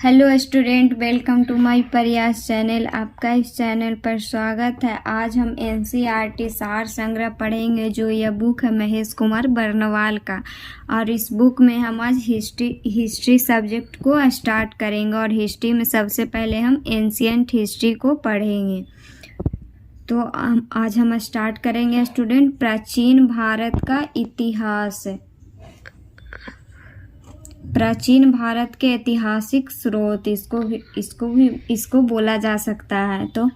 Hello student, welcome to my Prayas channel. आपका इस channel पर स्वागत है। आज हम एनसीईआरटी सार संग्रह पढ़ेंगे, जो यह बुक है महेश कुमार बर्नवाल का। और इस बुक में हम आज हिस्ट्री सब्जेक्ट को स्टार्ट करेंगे। और हिस्ट्री में सबसे पहले हम एंशिएंट हिस्ट्री को पढ़ेंगे। तो आज हम स्टार्ट करेंगे स्टूडेंट, प्राचीन भारत का इतिहास। प्राचीन भारत के ऐतिहासिक स्रोत इसको बोला जा सकता है। तो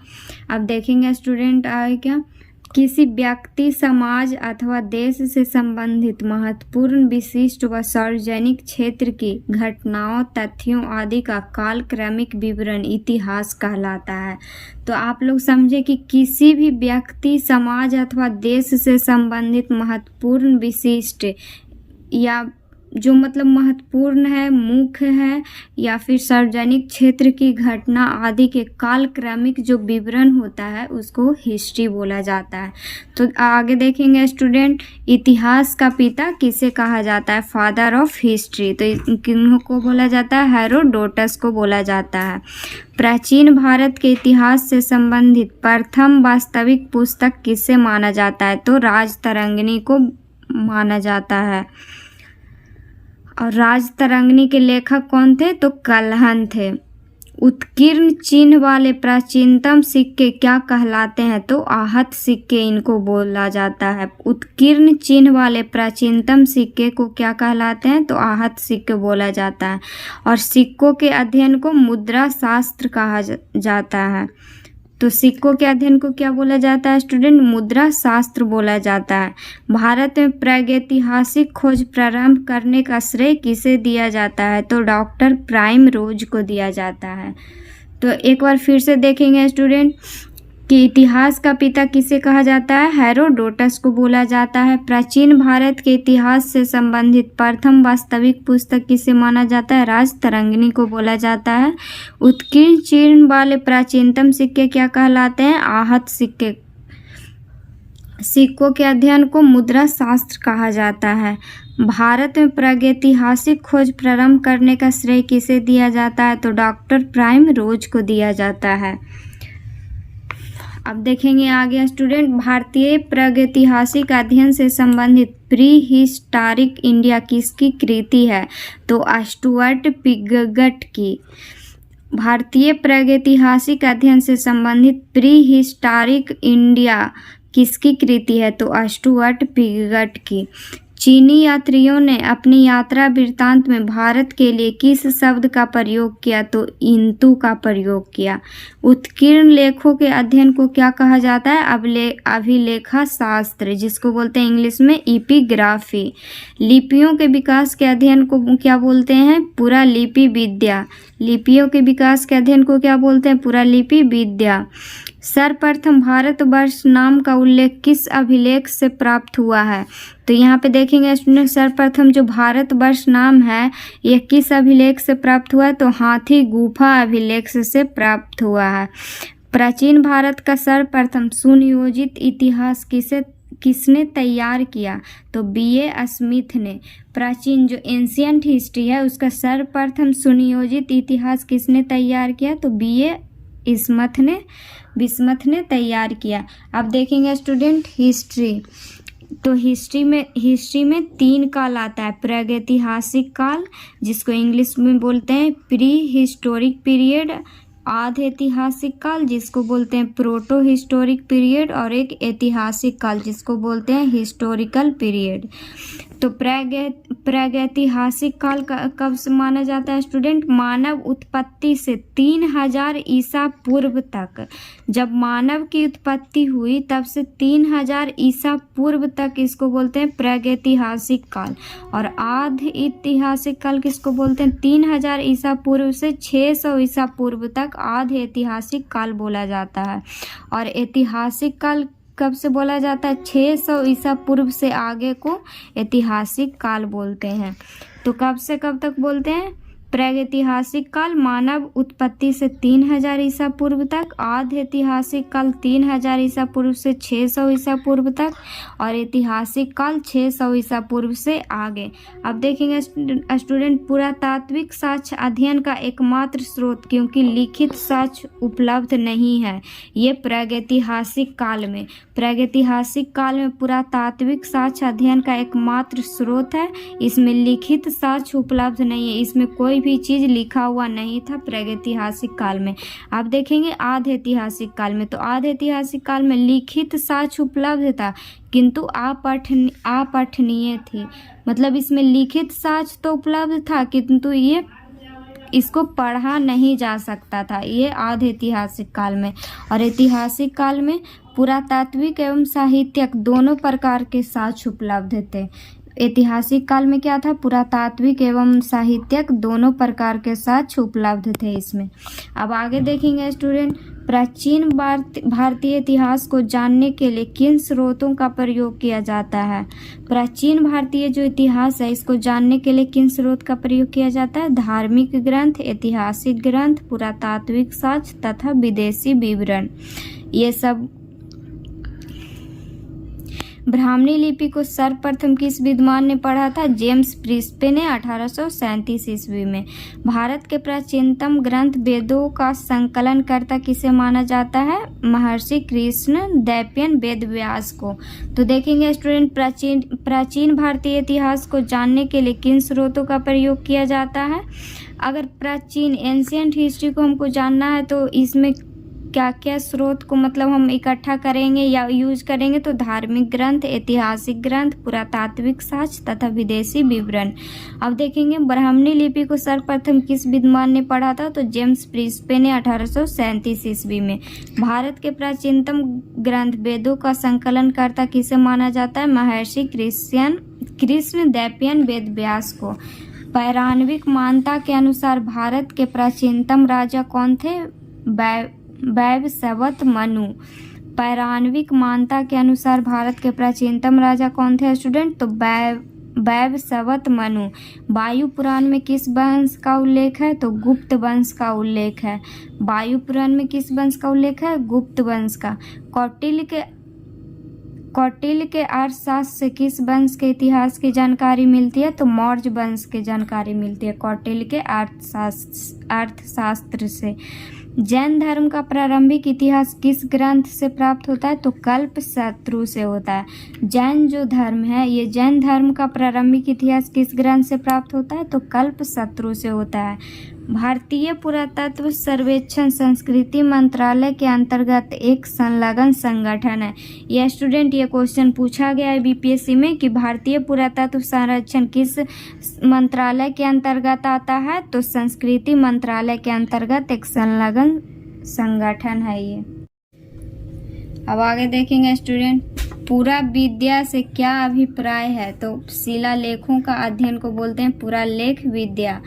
अब देखेंगे स्टूडेंट आगे क्या, किसी व्यक्ति, समाज अथवा देश से संबंधित महत्वपूर्ण, विशिष्ट व सार्वजनिक क्षेत्र की घटनाओं, तथ्यों आदि का कालक्रमिक विवरण इतिहास कहलाता है। तो आप लोग समझे कि किसी भी व्यक्ति, समाज अथवा देश से संबंधित महत्वपूर्ण, विशिष्ट या जो मतलब महत्वपूर्ण है, मुख्य है, या फिर सार्वजनिक क्षेत्र की घटना आदि के कालक्रमिक जो विवरण होता है उसको हिस्ट्री बोला जाता है। तो आगे देखेंगे स्टूडेंट, इतिहास का पिता किसे कहा जाता है? Father of history. तो किन्हों को बोला जाता है? हेरोडोटस को बोला जाता है। प्राचीन भारत के इतिहास से संबंधित प्रथम वास्तविक पुस्तक किसे माना जाता है? तो राजतरंगिणी को माना जाता है। और राजतरंगिणी के लेखक कौन थे? तो कल्हण थे। उत्कीर्ण चिन्ह वाले प्राचीनतम सिक्के क्या कहलाते हैं? तो आहत सिक्के इनको बोला जाता है। उत्कीर्ण चिन्ह वाले प्राचीनतम सिक्के को क्या कहलाते हैं? तो आहत सिक्के बोला जाता है। और सिक्कों के अध्ययन को मुद्रा शास्त्र कहा जाता है। तो सिक्कों के अध्ययन को क्या बोला जाता है स्टूडेंट? मुद्रा शास्त्र बोला जाता है। भारत में प्रागैतिहासिक खोज प्रारंभ करने का श्रेय किसे दिया जाता है? तो डॉक्टर प्राइम रोज को दिया जाता है। तो एक बार फिर से देखेंगे स्टूडेंट कि इतिहास का पिता किसे कहा जाता है? हेरोडोटस को बोला जाता है। प्राचीन भारत के इतिहास से संबंधित प्रथम वास्तविक पुस्तक किसे माना जाता है? राजतरंगिणी को बोला जाता है। उत्कीर्ण चिन्ह वाले प्राचीनतम सिक्के क्या कहलाते हैं? आहत सिक्के। सिक्कों के अध्ययन को मुद्रा शास्त्र कहा जाता है। भारत में प्रागैतिहासिक खोज प्रारंभ करने का श्रेय किसे दिया जाता है? तो डॉक्टर प्राइम रोज को दिया जाता है। अब देखेंगे आगे स्टूडेंट, भारतीय प्रागैतिहासिक अध्ययन से संबंधित प्री हिस्टोरिक इंडिया किसकी कृति है? तो स्टुअर्ट पिगट की। भारतीय प्रागैतिहासिक अध्ययन से संबंधित प्री हिस्टोरिक इंडिया किसकी कृति है? तो स्टुअर्ट पिगट की। चीनी यात्रियों ने अपनी यात्रा वृत्तांत में भारत के लिए किस शब्द का प्रयोग किया? तो इंतु का प्रयोग किया। उत्कीर्ण लेखों के अध्ययन को क्या कहा जाता है? अभिलेखा शास्त्र, जिसको बोलते हैं इंग्लिश में एपिग्राफी। लिपियों के विकास के अध्ययन को क्या बोलते हैं? पुरालिपि विद्या। लिपियों के विकास के अध्ययन को क्या बोलते हैं? पुरालिपि विद्या। सर्वप्रथम भारतवर्ष नाम का उल्लेख किस अभिलेख से प्राप्त हुआ है? तो यहाँ पे देखेंगे स्टूडेंट, सर्वप्रथम जो भारतवर्ष नाम है यह किस अभिलेख से प्राप्त हुआ है? तो हाथी गुफा अभिलेख से प्राप्त हुआ है। प्राचीन भारत का सर्वप्रथम सुनियोजित इतिहास किसने तैयार किया? तो बीए स्मिथ ने। प्राचीन जो एंशिएंट हिस्ट्री है उसका सर्वप्रथम सुनियोजित इतिहास किसने तैयार किया? तो बीए बिस्मथ ने तैयार किया। अब देखेंगे स्टूडेंट हिस्ट्री। तो हिस्ट्री में 3 काल आता है। प्रागैतिहासिक काल, जिसको इंग्लिश में बोलते हैं प्री हिस्टोरिक पीरियड, आध ऐतिहासिक काल जिसको बोलते हैं प्रोटो हिस्टोरिक पीरियड, और एक ऐतिहासिक काल जिसको बोलते हैं हिस्टोरिकल पीरियड। तो प्रागैतिहासिक काल कब से माना जाता है स्टूडेंट? मानव उत्पत्ति से 3000 ईसा पूर्व तक। जब मानव की उत्पत्ति हुई तब से 3000 ईसा पूर्व तक इसको बोलते हैं प्रागैतिहासिक काल। और आध ऐतिहासिक काल किसको बोलते हैं? 3000 ईसा पूर्व से 600 ईसा पूर्व तक आध ऐतिहासिक काल बोला जाता है। और ऐतिहासिक काल कब से बोला जाता है? 600 ईसा पूर्व से आगे को ऐतिहासिक काल बोलते हैं। तो कब से कब तक बोलते हैं? प्रागैतिहासिक काल मानव उत्पत्ति से 3000 ईसा पूर्व तक, आधे ऐतिहासिक काल 3000 ईसा पूर्व से 600 ईसा पूर्व तक, और ऐतिहासिक काल 600 ईसा पूर्व से आगे। अब देखेंगे स्टूडेंट, पुरातात्विक साक्ष्य अध्ययन का एकमात्र स्रोत, क्योंकि लिखित साक्ष्य उपलब्ध नहीं है, ये प्रागैतिहासिक काल में पुरातात्विक साक्ष्य अध्ययन का एकमात्र स्रोत है। इसमें लिखित साक्ष्य उपलब्ध नहीं है, इसमें कोई भी चीज लिखा हुआ नहीं था प्रागैतिहासिक काल में। आप देखेंगे आधे ऐतिहासिक काल में, तो आधे ऐतिहासिक काल में लिखित साक्ष्य उपलब्ध था, किंतु अपठनीय थी। मतलब इसमें लिखित साक्ष्य तो उपलब्ध था, किंतु ये इसको पढ़ा नहीं जा सकता था, ये आधे ऐतिहासिक काल में। और ऐतिहासिक काल में पुरातात्विक एवं साहित्यिक दोनों प्रकार के साक्ष्य उपलब्ध थे। ऐतिहासिक काल में क्या था, पुरातात्विक एवं साहित्यिक दोनों प्रकार के साक्ष्य उपलब्ध थे इसमें। अब आगे देखेंगे स्टूडेंट, प्राचीन भारतीय इतिहास को जानने के लिए किन स्रोतों का प्रयोग किया जाता है। प्राचीन भारतीय जो इतिहास है, इसको जानने के लिए किन स्रोत का प्रयोग किया जाता है। धार्मिक ग्रंथ, ऐतिहासिक ग्रंथ, पुरातात्विक साक्ष्य तथा विदेशी विवरण। ये सब ब्राह्मणी लिपि को सर्वप्रथम किस विद्वान ने पढ़ा था। जेम्स प्रिस्पे ने 1837 ईस्वी में। भारत के प्राचीनतम ग्रंथ वेदों का संकलनकर्ता किसे माना जाता है। महर्षि कृष्ण द्वैपायन वेद व्यास को। तो देखेंगे स्टूडेंट, प्राचीन भारतीय इतिहास को जानने के लिए किन स्रोतों का प्रयोग किया जाता है। अगर प्राचीन एंशियंट हिस्ट्री को हमको जानना है तो इसमें क्या क्या स्रोत को मतलब हम इकट्ठा करेंगे या यूज करेंगे, तो धार्मिक ग्रंथ, ऐतिहासिक ग्रंथ, पुरातात्विक साक्ष्य तथा विदेशी विवरण। अब देखेंगे ब्राह्मणी लिपि को सर्वप्रथम किस विद्वान ने पढ़ा था, तो जेम्स प्रिस्पे ने 1837 ईस्वी में। भारत के प्राचीनतम ग्रंथ वेदों का संकलनकर्ता किसे माना जाता है। महर्षि कृष्ण द्वैपायन वेद व्यास को। पौराणिक मान्यता के अनुसार भारत के प्राचीनतम राजा कौन थे। वैवस्वत मनु। पौराणिक मान्यता के अनुसार भारत के प्राचीनतम राजा कौन थे स्टूडेंट, तो वैवस्वत मनु। वायु पुराण में किस वंश का उल्लेख है, तो गुप्त वंश का उल्लेख है। वायु पुराण में किस वंश का उल्लेख है, गुप्त वंश का। कौटिल्य के अर्थशास्त्र से किस वंश के इतिहास की जानकारी मिलती है, तो मौर्य वंश की जानकारी मिलती है कौटिल्य के अर्थशास्त्र से। जैन धर्म का प्रारंभिक इतिहास किस ग्रंथ से प्राप्त होता है, तो कल्पसूत्र से होता है। जैन जो धर्म है, ये जैन धर्म का प्रारंभिक इतिहास किस ग्रंथ से प्राप्त होता है, तो कल्पसूत्र से होता है। भारतीय पुरातत्व सर्वेक्षण संस्कृति मंत्रालय के अंतर्गत एक संलग्न संगठन है। यह स्टूडेंट, ये क्वेश्चन पूछा गया है बीपीएससी में कि भारतीय पुरातत्व संरक्षण किस मंत्रालय के अंतर्गत आता है, तो संस्कृति मंत्रालय के अंतर्गत एक संलग्न संगठन है ये। अब आगे देखेंगे स्टूडेंट, पुराविद्या से क्या अभिप्राय है, तो शिलालेखों का अध्ययन को बोलते हैं पुरालेख विद्या।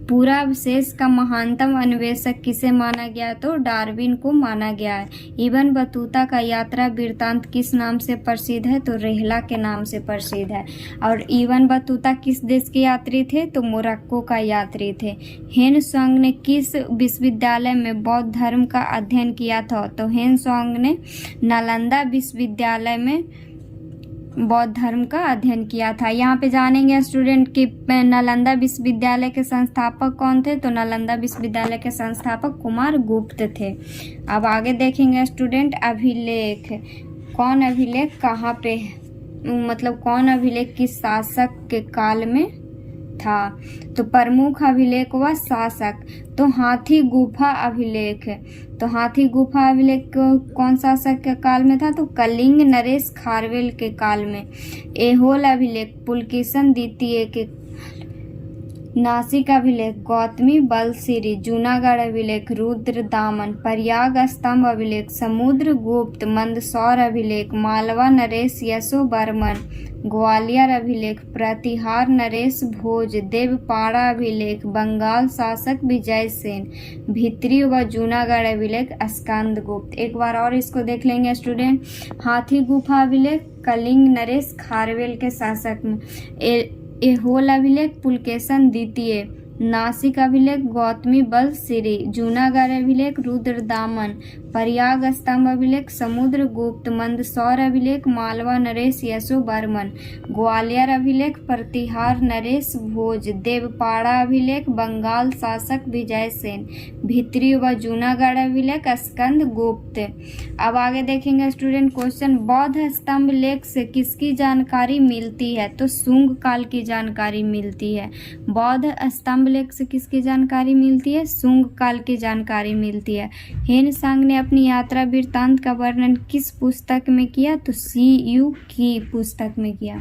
पुरावशेष का महानतम अन्वेषक किसे माना गया, तो डार्विन को माना गया है। इब्न बतूता का यात्रा वृत्तांत किस नाम से प्रसिद्ध है, तो रेहला के नाम से प्रसिद्ध है। और इब्न बतूता किस देश के यात्री थे, तो मोरक्को का यात्री थे। हेन सांग ने किस विश्वविद्यालय में बौद्ध धर्म का अध्ययन किया था, तो हेन सांग ने नालंदा विश्वविद्यालय में बौद्ध धर्म का अध्ययन किया था। यहाँ पे जानेंगे स्टूडेंट कि नालंदा विश्वविद्यालय के संस्थापक कौन थे, तो नालंदा विश्वविद्यालय के संस्थापक कुमार गुप्त थे। अब आगे देखेंगे स्टूडेंट, अभिलेख। कौन अभिलेख कहाँ पे, मतलब कौन अभिलेख किस शासक के काल में था, तो प्रमुख अभिलेख व शासक, तो हाथी गुफा अभिलेख। तो हाथी गुफा अभिलेख कौन शासक के काल में था, तो कलिंग नरेश खारवेल के काल में। ऐहोल अभिलेख पुलकेशन द्वितीय के। नासिक अभिलेख गौतमी बलसिरी। जूनागढ़ अभिलेख रुद्र दामन। प्रयाग स्तंभ अभिलेख समुद्र गुप्त। मंदसौर अभिलेख मालवा नरेश यशो बर्मन। ग्वालियर अभिलेख प्रतिहार नरेश भोज। देवपाड़ा अभिलेख बंगाल शासक विजय सेन। भित्री व जूनागढ़ अभिलेख स्कंद गुप्त। एक बार और इसको देख लेंगे स्टूडेंट। हाथी गुफा अभिलेख कलिंग नरेश खारवेल के शासक में। ऐहोल अभिलेख पुलकेशन द्वितीय। नासिक अभिलेख गौतमी बल सिरी, जूनागढ़ अभिलेख रुद्रदामन, प्रयाग स्तंभ अभिलेख समुद्र गुप्त, मंदसौर अभिलेख मालवा नरेश यशो बर्मन, ग्वालियर अभिलेख प्रतिहार नरेश भोज, देवपाड़ा अभिलेख बंगाल शासक विजय सेन, भित्री व जूनागढ़ अभिलेख स्कंद गुप्त। अब आगे देखेंगे स्टूडेंट क्वेश्चन, बौद्ध स्तंभ लेख से किसकी जानकारी मिलती है? तो शुंग काल की जानकारी मिलती है। बौद्ध स्तंभ लेख से किसकी जानकारी मिलती है? शुंग काल की जानकारी मिलती है। हेन सांग ने अपनी यात्रा वृत्तांत का वर्णन किस पुस्तक में किया? तो CU की पुस्तक में किया।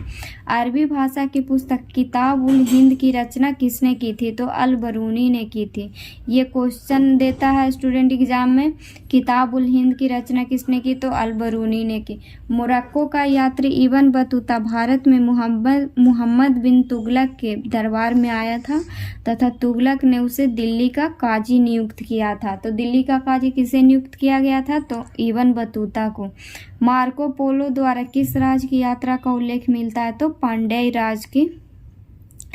अरबी भाषा की पुस्तक किताब उल हिंद की रचना किसने की थी? तो अल बरूनी ने की थी। ये क्वेश्चन देता है स्टूडेंट एग्जाम में, किताब उल हिंद की रचना किसने की? तो अल बरूनी ने की। मोरक्को का यात्री इब्न बतूता भारत में मोहम्मद बिन तुगलक के दरबार में आया था तथा तुगलक ने उसे दिल्ली का काजी नियुक्त किया था। तो दिल्ली का काजी किसे नियुक्त किया गया था? तो इब्न बतूता को। मार्को पोलो द्वारा किस राज्य की यात्रा का उल्लेख मिलता है? तो पांड्य राज्य की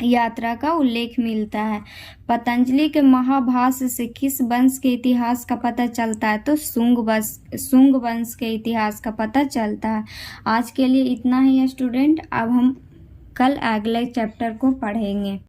यात्रा का उल्लेख मिलता है। पतंजलि के महाभाष्य से किस वंश के इतिहास का पता चलता है? तो शुंग वंश के इतिहास का पता चलता है। आज के लिए इतना ही है स्टूडेंट। अब हम कल अगले चैप्टर को पढ़ेंगे।